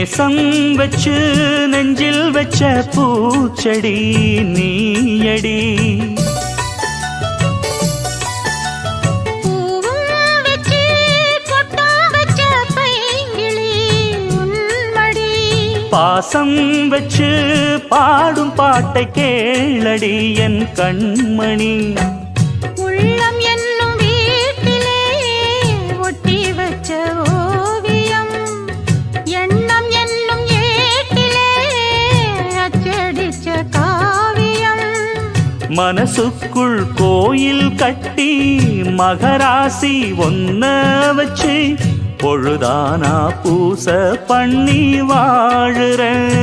நேசம் வச்சு நெஞ்சில் வச்ச பூச்செடி நீயடி. பாசம் வச்சு பாடும் பாட்டை கேளடி என் கண்மணி. உள்ளம் என்னும் வீட்டிலே ஒட்டி வச்ச ஓவியம், எண்ணம் என்னும் ஏட்டிலே அச்சடிச்ச காவியம். மனசுக்குள் கோயில் கட்டி மகராசி ஒன்ன வச்சு பொழுதானா பூச பண்ணி வாழுறேன்.